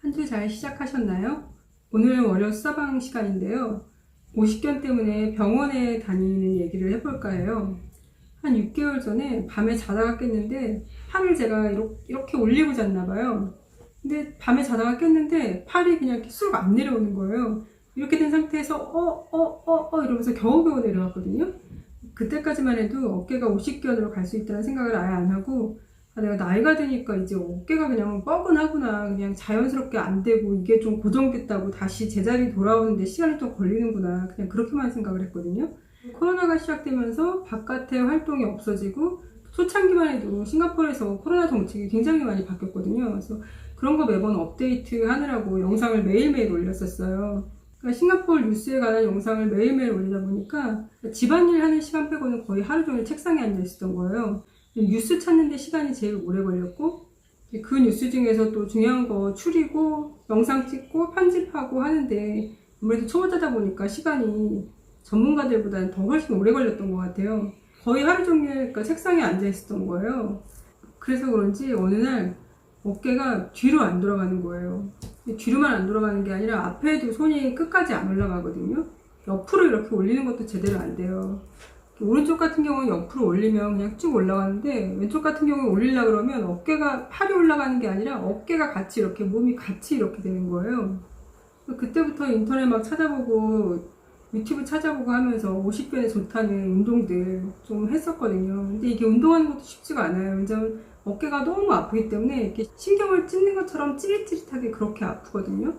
한 주 잘 시작하셨나요? 오늘 월요 수다방 시간인데요. 오십견 때문에 병원에 다니는 얘기를 해볼까 해요. 한 6개월 전에 밤에 자다가 깼는데 팔을 제가 이렇게 올리고 잤나봐요. 근데 밤에 자다가 깼는데 팔이 그냥 이렇게 쑥 안 내려오는 거예요. 이렇게 된 상태에서 이러면서 겨우겨우 내려왔거든요. 그때까지만 해도 어깨가 50견으로 갈 수 있다는 생각을 아예 안 하고, 내가 나이가 드니까 이제 어깨가 그냥 뻐근하구나, 그냥 자연스럽게 안 되고 이게 좀 고정됐다고 다시 제자리 돌아오는데 시간이 좀 걸리는구나, 그냥 그렇게만 생각을 했거든요. 코로나가 시작되면서 바깥에 활동이 없어지고, 초창기만 해도 싱가포르에서 코로나 정책이 굉장히 많이 바뀌었거든요. 그래서 그런 거 매번 업데이트 하느라고 영상을 매일매일 올렸었어요. 그러니까 싱가포르 뉴스에 관한 영상을 매일매일 올리다 보니까 집안일 하는 시간 빼고는 거의 하루 종일 책상에 앉아 있었던 거예요. 뉴스 찾는데 시간이 제일 오래 걸렸고, 그 뉴스 중에서 또 중요한 거 추리고 영상 찍고 편집하고 하는데 아무래도 초보자다 보니까 시간이 전문가들보다는 더 훨씬 오래 걸렸던 것 같아요. 거의 하루 종일 그러니까 책상에 앉아 있었던 거예요. 그래서 그런지 어느 날 어깨가 뒤로 안 돌아가는 거예요. 뒤로만 안 돌아가는 게 아니라 앞에도 손이 끝까지 안 올라가거든요. 옆으로 이렇게 올리는 것도 제대로 안 돼요. 오른쪽 같은 경우는 옆으로 올리면 그냥 쭉 올라가는데, 왼쪽 같은 경우는 올리려고 그러면 어깨가, 팔이 올라가는 게 아니라 어깨가 같이 이렇게, 몸이 같이 이렇게 되는 거예요. 그때부터 인터넷 막 찾아보고 유튜브 찾아보고 하면서 50견에 좋다는 운동들 좀 했었거든요. 근데 이게 운동하는 것도 쉽지가 않아요. 왜냐면 어깨가 너무 아프기 때문에 이렇게 신경을 찢는 것처럼 찌릿찌릿하게 그렇게 아프거든요.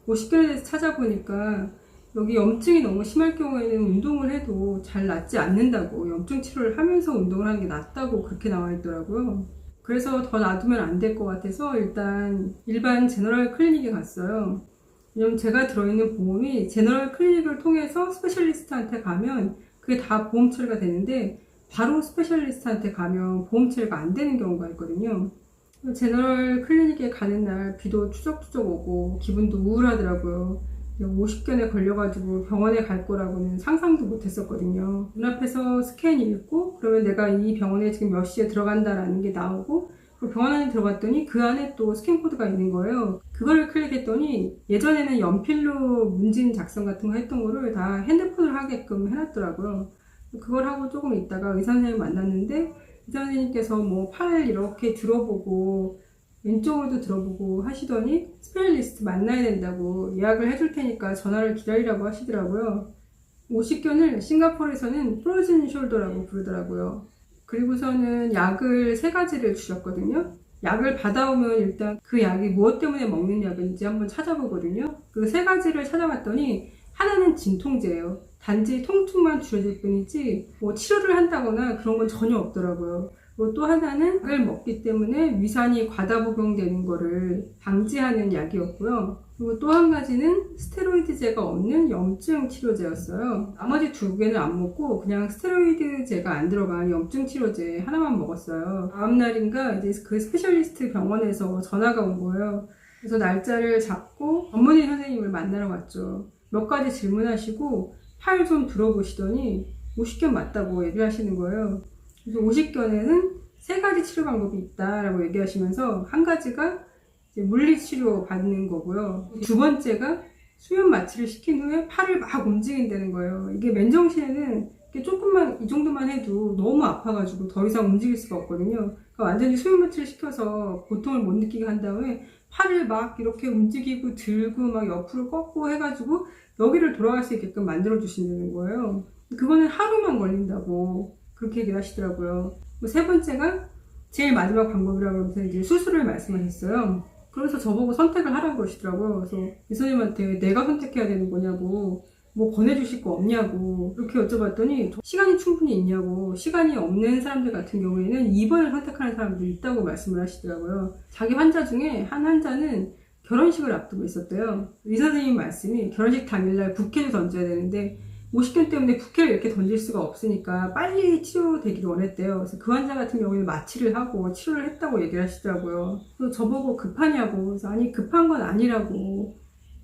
50견에 대해서 찾아보니까 여기 염증이 너무 심할 경우에는 운동을 해도 잘 낫지 않는다고, 염증 치료를 하면서 운동을 하는 게 낫다고 그렇게 나와 있더라고요. 그래서 더 놔두면 안 될 것 같아서 일단 일반 제너럴 클리닉에 갔어요. 왜냐면 제가 들어있는 보험이 제너럴 클리닉을 통해서 스페셜리스트한테 가면 그게 다 보험 처리가 되는데, 바로 스페셜리스트한테 가면 보험 처리가 안 되는 경우가 있거든요. 제너럴 클리닉에 가는 날 비도 추적추적 오고 기분도 우울하더라고요. 50견에 걸려가지고 병원에 갈 거라고는 상상도 못 했었거든요. 눈앞에서 스캔이 있고, 그러면 내가 이 병원에 지금 몇 시에 들어간다라는 게 나오고, 그리고 병원 안에 들어갔더니 그 안에 또 스캔 코드가 있는 거예요. 그거를 클릭했더니 예전에는 연필로 문진 작성 같은 거 했던 거를 다 핸드폰으로 하게끔 해놨더라고요. 그걸 하고 조금 있다가 의사 선생님 만났는데, 의사 선생님께서 뭐 팔 이렇게 들어보고 왼쪽으로도 들어보고 하시더니 스페셜리스트 만나야 된다고, 예약을 해줄 테니까 전화를 기다리라고 하시더라고요. 50견을 싱가포르에서는 프로즌 숄더라고 부르더라고요. 그리고서는 약을 3가지를 주셨거든요. 약을 받아오면 일단 그 약이 무엇 때문에 먹는 약인지 한번 찾아보거든요. 그 3가지를 찾아봤더니 하나는 진통제예요. 단지 통증만 줄여줄 뿐이지 뭐 치료를 한다거나 그런 건 전혀 없더라고요. 그리고 또 하나는 약을 먹기 때문에 위산이 과다 복용되는 거를 방지하는 약이었고요. 그리고 또 한 가지는 스테로이드제가 없는 염증 치료제였어요. 나머지 2개는 안 먹고 그냥 스테로이드제가 안 들어간 염증 치료제 하나만 먹었어요. 다음 날인가 이제 그 스페셜리스트 병원에서 전화가 온 거예요. 그래서 날짜를 잡고 전문의 선생님을 만나러 갔죠. 몇 가지 질문하시고 팔 좀 들어보시더니 50견 맞다고 얘기를 하시는 거예요. 그래서 50견에는 3가지 치료 방법이 있다라고 얘기하시면서, 한 가지가 이제 물리치료 받는 거고요. 2번째가 수면 마취를 시킨 후에 팔을 막 움직인다는 거예요. 이게 맨정신에는 이게 조금만, 이 정도만 해도 너무 아파가지고 더 이상 움직일 수가 없거든요. 그러니까 완전히 수면 마취를 시켜서 고통을 못 느끼게 한 다음에 팔을 막 이렇게 움직이고 들고 막 옆으로 꺾고 해가지고 여기를 돌아갈 수 있게끔 만들어 주신다는 거예요. 그거는 하루만 걸린다고 그렇게 얘기를 하시더라고요. 3번째가 제일 마지막 방법이라고 하면서 이제 수술을 말씀하셨어요. 그래서 저보고 선택을 하라고 그러시더라고요. 그래서 이선생님한테 내가 선택해야 되는 거냐고, 뭐 권해주실 거 없냐고 그렇게 여쭤봤더니 시간이 충분히 있냐고, 시간이 없는 사람들 같은 경우에는 2번을 선택하는 사람도 있다고 말씀을 하시더라고요. 자기 환자 중에 한 환자는 결혼식을 앞두고 있었대요. 의사 선생님 말씀이 결혼식 당일날 부케를 던져야 되는데 50견 때문에 부케를 이렇게 던질 수가 없으니까 빨리 치료되기를 원했대요. 그래서 그 환자 같은 경우에는 마취를 하고 치료를 했다고 얘기를 하시더라고요. 그래서 저보고 급하냐고. 그래서 아니, 급한 건 아니라고.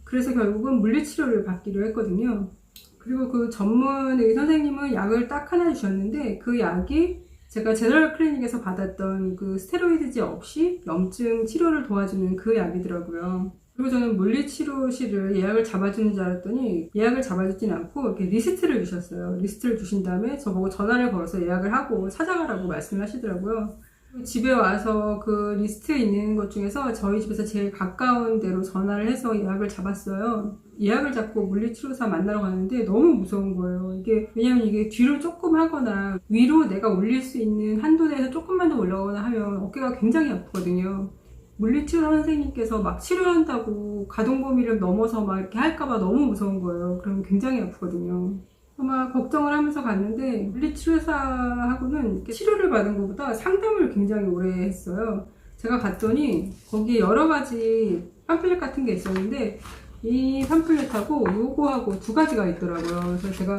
그래서 결국은 물리치료를 받기로 했거든요. 그리고 그 전문 의사 선생님은 약을 딱 하나 주셨는데 그 약이 제가 제너럴 클리닉에서 받았던 그 스테로이드제 없이 염증 치료를 도와주는 그 약이더라고요. 그리고 저는 물리치료실을 예약을 잡아주는 줄 알았더니 예약을 잡아주진 않고 이렇게 리스트를 주셨어요. 리스트를 주신 다음에 저보고 전화를 걸어서 예약을 하고 찾아가라고 말씀을 하시더라고요. 집에 와서 그 리스트에 있는 것 중에서 저희 집에서 제일 가까운 데로 전화를 해서 예약을 잡았어요. 예약을 잡고 물리치료사 만나러 가는데 너무 무서운 거예요. 왜냐면 이게 뒤로 조금 하거나 위로 내가 올릴 수 있는 한도 내에서 조금만 더 올라가거나 하면 어깨가 굉장히 아프거든요. 물리치료 선생님께서 막 치료한다고 가동 범위를 넘어서 막 이렇게 할까봐 너무 무서운 거예요. 그러면 굉장히 아프거든요. 막 걱정을 하면서 갔는데 물리치료사하고는 치료를 받은 것보다 상담을 굉장히 오래 했어요. 제가 갔더니 거기에 여러 가지 팜플렛 같은 게 있었는데 이 팜플렛하고 요거하고 두 가지가 있더라고요. 그래서 제가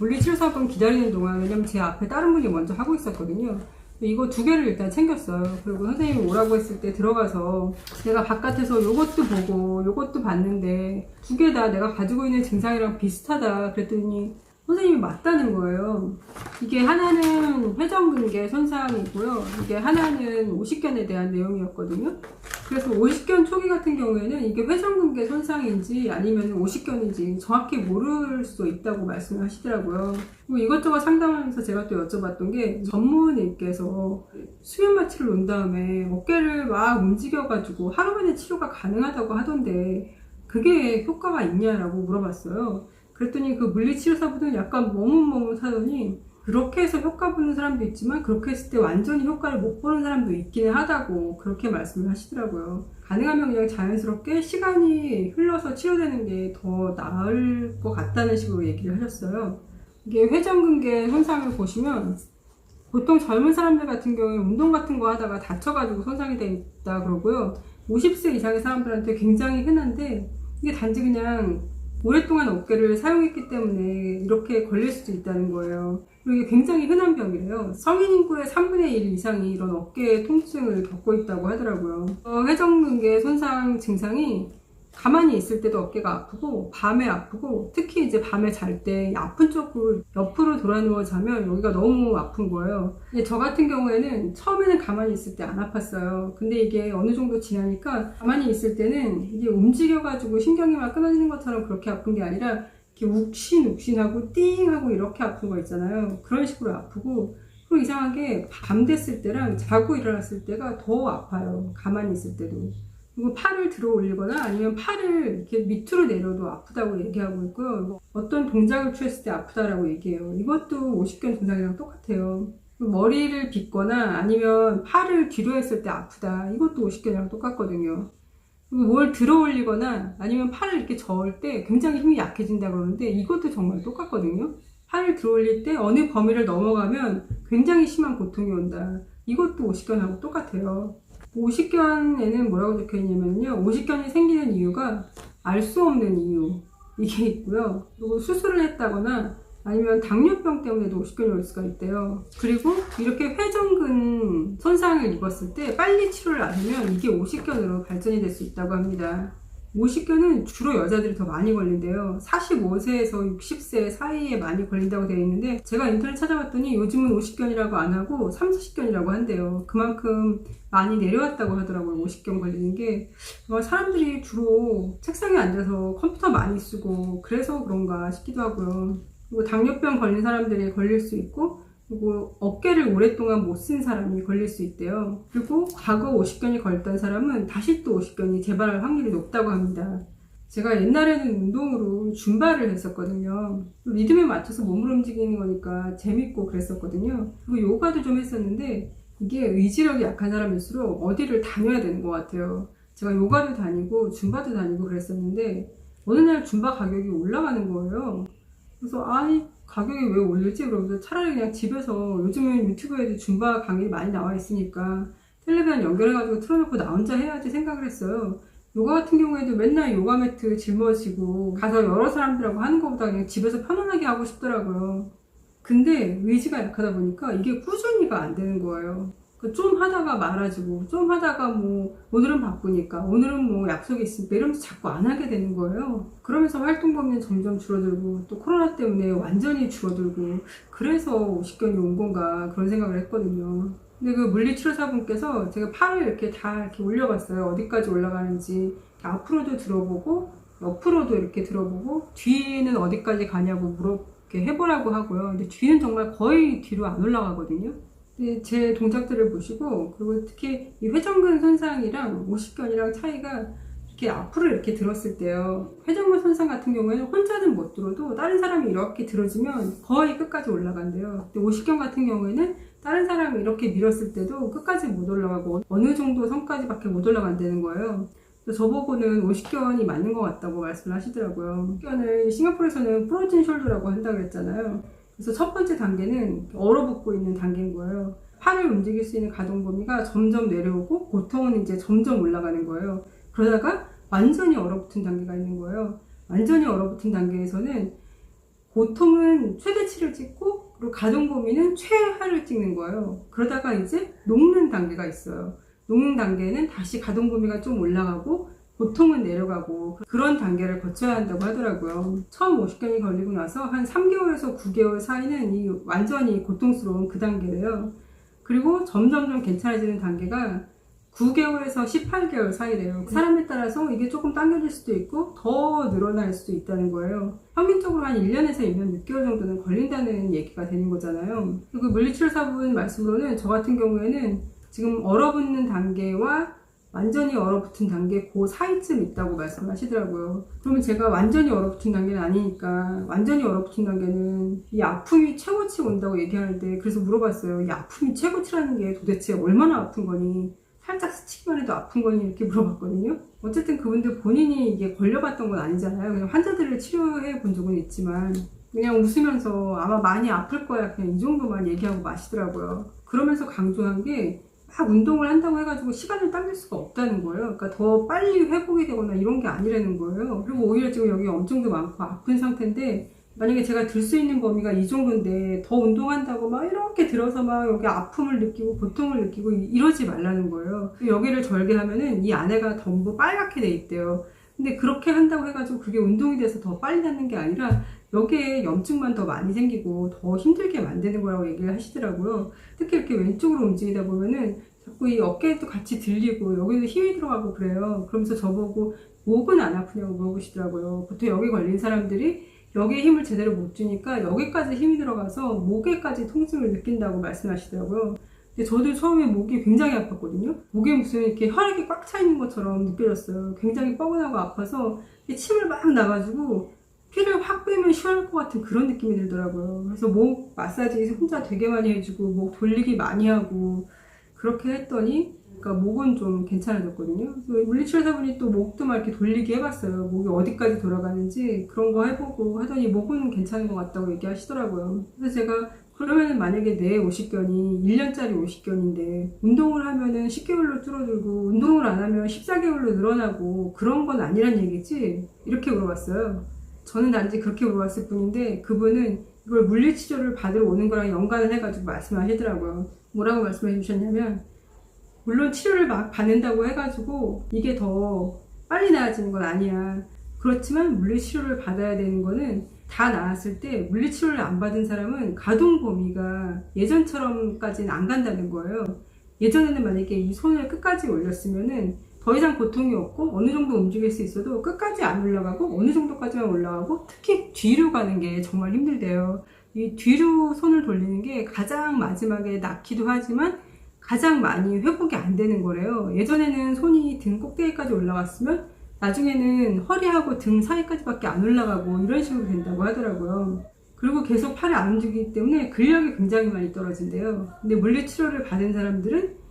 물리치료사분 기다리는 동안, 왜냐면 제 앞에 다른 분이 먼저 하고 있었거든요. 이거 두 개를 일단 챙겼어요. 그리고 선생님이 오라고 했을 때 들어가서 내가 바깥에서 요것도 보고 요것도 봤는데 두 개 다 내가 가지고 있는 증상이랑 비슷하다 그랬더니 선생님이 맞다는 거예요. 이게 하나는 회전근개 손상이고요. 이게 하나는 오십견에 대한 내용이었거든요. 그래서 오십견 초기 같은 경우에는 이게 회전근개 손상인지 아니면 오십견인지 정확히 모를 수도 있다고 말씀을 하시더라고요. 그리고 이것저것 상담하면서 제가 또 여쭤봤던 게 전문의께서 수면 마취를 놓은 다음에 어깨를 막 움직여가지고 하루 만에 치료가 가능하다고 하던데 그게 효과가 있냐라고 물어봤어요. 그랬더니 그 물리치료사분은 약간 머뭇머뭇하더니 그렇게 해서 효과 보는 사람도 있지만 그렇게 했을 때 완전히 효과를 못 보는 사람도 있기는 하다고 그렇게 말씀을 하시더라고요. 가능하면 그냥 자연스럽게 시간이 흘러서 치료되는 게 더 나을 것 같다는 식으로 얘기를 하셨어요. 이게 회전근개 손상을 보시면 보통 젊은 사람들 같은 경우에 운동 같은 거 하다가 다쳐가지고 손상이 돼 있다 그러고요. 50세 이상의 사람들한테 굉장히 흔한데 이게 단지 그냥 오랫동안 어깨를 사용했기 때문에 이렇게 걸릴 수도 있다는 거예요. 그리고 이게 굉장히 흔한 병이래요. 성인 인구의 3분의 1 이상이 이런 어깨 통증을 겪고 있다고 하더라고요. 회전근개 손상 증상이 가만히 있을 때도 어깨가 아프고 밤에 아프고 특히 이제 밤에 잘 때 아픈 쪽으로 옆으로 돌아 누워 자면 여기가 너무 아픈 거예요. 저 같은 경우에는 처음에는 가만히 있을 때 안 아팠어요. 근데 이게 어느 정도 지나니까 가만히 있을 때는 이게 움직여가지고 신경이 막 끊어지는 것처럼 그렇게 아픈 게 아니라 이렇게 욱신욱신하고 띵하고 이렇게 아픈 거 있잖아요. 그런 식으로 아프고 그리고 이상하게 밤 됐을 때랑 자고 일어났을 때가 더 아파요. 가만히 있을 때도. 그리고 팔을 들어 올리거나 아니면 팔을 이렇게 밑으로 내려도 아프다고 얘기하고 있고요. 어떤 동작을 취했을 때 아프다라고 얘기해요. 이것도 오십견 증상이랑 똑같아요. 머리를 빗거나 아니면 팔을 뒤로 했을 때 아프다. 이것도 오십견이랑 똑같거든요. 그리고 뭘 들어 올리거나 아니면 팔을 이렇게 저을 때 굉장히 힘이 약해진다 그러는데 이것도 정말 똑같거든요. 팔을 들어 올릴 때 어느 범위를 넘어가면 굉장히 심한 고통이 온다. 이것도 오십견하고 똑같아요. 오십견에는 뭐라고 적혀 있냐면요. 오십견이 생기는 이유가 알 수 없는 이유. 이게 있고요. 그리고 수술을 했다거나 아니면 당뇨병 때문에도 오십견이 올 수가 있대요. 그리고 이렇게 회전근 손상을 입었을 때 빨리 치료를 안 하면 이게 오십견으로 발전이 될 수 있다고 합니다. 오십견은 주로 여자들이 더 많이 걸린대요. 45세에서 60세 사이에 많이 걸린다고 되어 있는데 제가 인터넷 찾아봤더니 요즘은 오십견이라고 안 하고 30견이라고 한대요. 그만큼 많이 내려왔다고 하더라고요. 오십견 걸리는 게. 사람들이 주로 책상에 앉아서 컴퓨터 많이 쓰고 그래서 그런가 싶기도 하고요. 그리고 당뇨병 걸린 사람들이 걸릴 수 있고 그리고 어깨를 오랫동안 못 쓴 사람이 걸릴 수 있대요. 그리고 과거 오십견이 걸렸던 사람은 다시 또 오십견이 재발할 확률이 높다고 합니다. 제가 옛날에는 운동으로 줌바를 했었거든요. 리듬에 맞춰서 몸을 움직이는 거니까 재밌고 그랬었거든요. 그리고 요가도 좀 했었는데 이게 의지력이 약한 사람일수록 어디를 다녀야 되는 것 같아요. 제가 요가도 다니고 줌바도 다니고 그랬었는데 어느 날 줌바 가격이 올라가는 거예요. 그래서 아니 가격이 왜 올리지? 그러면서 차라리 그냥 집에서 요즘은 유튜브에도 줌바 강의 많이 나와 있으니까 텔레비전 연결해가지고 틀어놓고 나 혼자 해야지 생각을 했어요. 요가 같은 경우에도 맨날 요가 매트 짊어지고 가서 여러 사람들하고 하는 것보다 그냥 집에서 편안하게 하고 싶더라고요. 근데 의지가 약하다 보니까 이게 꾸준히가 안 되는 거예요. 좀 하다가 말아주고, 좀 하다가 뭐 오늘은 바쁘니까, 오늘은 뭐 약속이 있으니까 이러면서 자꾸 안 하게 되는 거예요. 그러면서 활동 범위는 점점 줄어들고, 또 코로나 때문에 완전히 줄어들고, 그래서 오십견이 온 건가 그런 생각을 했거든요. 근데 그 물리치료사분께서 제가 팔을 이렇게 다 이렇게 올려봤어요. 어디까지 올라가는지. 앞으로도 들어보고, 옆으로도 이렇게 들어보고, 뒤는 어디까지 가냐고 이렇게 해보라고 하고요. 근데 뒤는 정말 거의 뒤로 안 올라가거든요. 근데 제 동작들을 보시고, 그리고 특히 이 회전근 손상이랑 오십견이랑 차이가 이렇게 앞으로 이렇게 들었을 때요. 회전근 손상 같은 경우에는 혼자는 못 들어도 다른 사람이 이렇게 들어주면 거의 끝까지 올라간대요. 근데 오십견 같은 경우에는 다른 사람이 이렇게 밀었을 때도 끝까지 못 올라가고 어느 정도 선까지밖에 못 올라간다는 거예요. 저보고는 오십견이 맞는 것 같다고 말씀을 하시더라고요. 오십견을 싱가포르에서는 프로즌 숄더라고 한다고 했잖아요. 그래서 첫 번째 단계는 얼어붙고 있는 단계인 거예요. 팔을 움직일 수 있는 가동 범위가 점점 내려오고 고통은 이제 점점 올라가는 거예요. 그러다가 완전히 얼어붙은 단계가 있는 거예요. 완전히 얼어붙은 단계에서는 고통은 최대치를 찍고 그리고 가동 범위는 최하를 찍는 거예요. 그러다가 이제 녹는 단계가 있어요. 녹는 단계는 다시 가동 범위가 좀 올라가고 고통은 내려가고 그런 단계를 거쳐야 한다고 하더라고요. 처음 오십견이 걸리고 나서 한 3개월에서 9개월 사이는 이 완전히 고통스러운 그 단계래요. 그리고 점점점 괜찮아지는 단계가 9개월에서 18개월 사이래요. 사람에 따라서 이게 조금 당겨질 수도 있고 더 늘어날 수도 있다는 거예요. 평균적으로 한 1년에서 1년 6개월 정도는 걸린다는 얘기가 되는 거잖아요. 그리고 물리치료사분 말씀으로는 저 같은 경우에는 지금 얼어붙는 단계와 완전히 얼어붙은 단계 그 사이쯤 있다고 말씀하시더라고요. 그러면 제가 완전히 얼어붙은 단계는 아니니까 완전히 얼어붙은 단계는 이 아픔이 최고치 온다고 얘기하는데 그래서 물어봤어요. 이 아픔이 최고치라는 게 도대체 얼마나 아픈 거니? 살짝 스치기만 해도 아픈 거니? 이렇게 물어봤거든요. 어쨌든 그분들 본인이 이게 걸려봤던 건 아니잖아요. 그냥 환자들을 치료해 본 적은 있지만 그냥 웃으면서 아마 많이 아플 거야 그냥 이 정도만 얘기하고 마시더라고요. 그러면서 강조한 게 막 운동을 한다고 해가지고 시간을 당길 수가 없다는 거예요. 그러니까 더 빨리 회복이 되거나 이런 게 아니라는 거예요. 그리고 오히려 지금 여기 엄청도 많고 아픈 상태인데 만약에 제가 들 수 있는 범위가 이 정도인데 더 운동한다고 막 이렇게 들어서 막 여기 아픔을 느끼고 고통을 느끼고 이러지 말라는 거예요. 여기를 절개하면은 이 안에가 전부 빨갛게 돼 있대요. 근데 그렇게 한다고 해가지고 그게 운동이 돼서 더 빨리 낫는 게 아니라 여기에 염증만 더 많이 생기고 더 힘들게 만드는 거라고 얘기를 하시더라고요. 특히 이렇게 왼쪽으로 움직이다 보면은 자꾸 이 어깨도 같이 들리고 여기도 힘이 들어가고 그래요. 그러면서 저보고 목은 안 아프냐고 물어보시더라고요. 보통 여기 걸린 사람들이 여기에 힘을 제대로 못 주니까 여기까지 힘이 들어가서 목에까지 통증을 느낀다고 말씀하시더라고요. 근데 저도 처음에 목이 굉장히 아팠거든요. 목에 무슨 이렇게 혈액이 꽉 차 있는 것처럼 느껴졌어요. 굉장히 뻐근하고 아파서 침을 막 나가지고 피를 확 빼면 시원할 것 같은 그런 느낌이 들더라고요. 그래서 목 마사지 혼자 되게 많이 해주고 목 돌리기 많이 하고 그렇게 했더니 그러니까 목은 좀 괜찮아졌거든요. 그래서 물리치료사분이 또 목도 막 이렇게 돌리기 해봤어요. 목이 어디까지 돌아가는지 그런 거 해보고 하더니 목은 괜찮은 것 같다고 얘기하시더라고요. 그래서 제가 그러면 만약에 내 오십견이 1년짜리 오십견인데 운동을 하면은 10개월로 줄어들고 운동을 안 하면 14개월로 늘어나고 그런 건 아니란 얘기지? 이렇게 물어봤어요. 저는 단지 그렇게 물어봤을 뿐인데 그분은 이걸 물리치료를 받으러 오는 거랑 연관을 해가지고 말씀하시더라고요. 뭐라고 말씀해 주셨냐면 물론 치료를 막 받는다고 해가지고 이게 더 빨리 나아지는 건 아니야. 그렇지만 물리치료를 받아야 되는 거는 다 나았을 때 물리치료를 안 받은 사람은 가동 범위가 예전처럼까지는 안 간다는 거예요. 예전에는 만약에 이 손을 끝까지 올렸으면은 더 이상 고통이 없고 어느 정도 움직일 수 있어도 끝까지 안 올라가고 어느 정도까지만 올라가고 특히 뒤로 가는 게 정말 힘들대요. 이 뒤로 손을 돌리는 게 가장 마지막에 낫기도 하지만 가장 많이 회복이 안 되는 거래요. 예전에는 손이 등 꼭대기까지 올라갔으면 나중에는 허리하고 등 사이까지밖에 안 올라가고 이런 식으로 된다고 하더라고요. 그리고 계속 팔이 안 움직이기 때문에 근력이 굉장히 많이 떨어진대요. 근데 물리치료를 받은 사람들은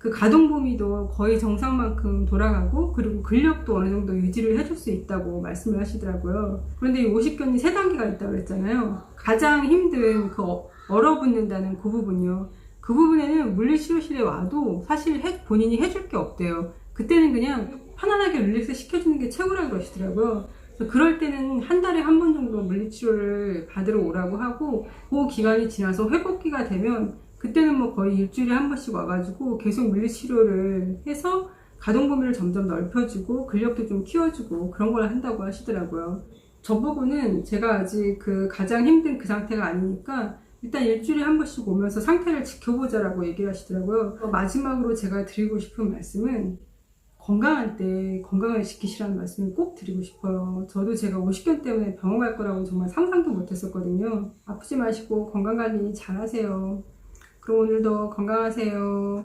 그 가동 범위도 거의 정상만큼 돌아가고 그리고 근력도 어느 정도 유지를 해줄 수 있다고 말씀을 하시더라고요. 그런데 이 오십견이 3단계가 있다고 그랬잖아요. 가장 힘든 그 얼어붙는다는 그 부분이요. 그 부분에는 물리치료실에 와도 사실 본인이 해줄 게 없대요. 그때는 그냥 편안하게 릴렉스 시켜주는 게 최고라고 그러시더라고요. 그래서 그럴 때는 한 달에 한 번 정도 물리치료를 받으러 오라고 하고 그 기간이 지나서 회복기가 되면 그때는 뭐 거의 일주일에 한 번씩 와가지고 계속 물리치료를 해서 가동 범위를 점점 넓혀주고 근력도 좀 키워주고 그런 걸 한다고 하시더라고요. 저보고는 제가 아직 그 가장 힘든 그 상태가 아니니까 일단 일주일에 한 번씩 오면서 상태를 지켜보자라고 얘기를 하시더라고요. 마지막으로 제가 드리고 싶은 말씀은 건강할 때 건강을 지키시라는 말씀을 꼭 드리고 싶어요. 저도 제가 50견 때문에 병원 갈 거라고 정말 상상도 못 했었거든요. 아프지 마시고 건강관리 잘 하세요. 그럼 오늘도 건강하세요.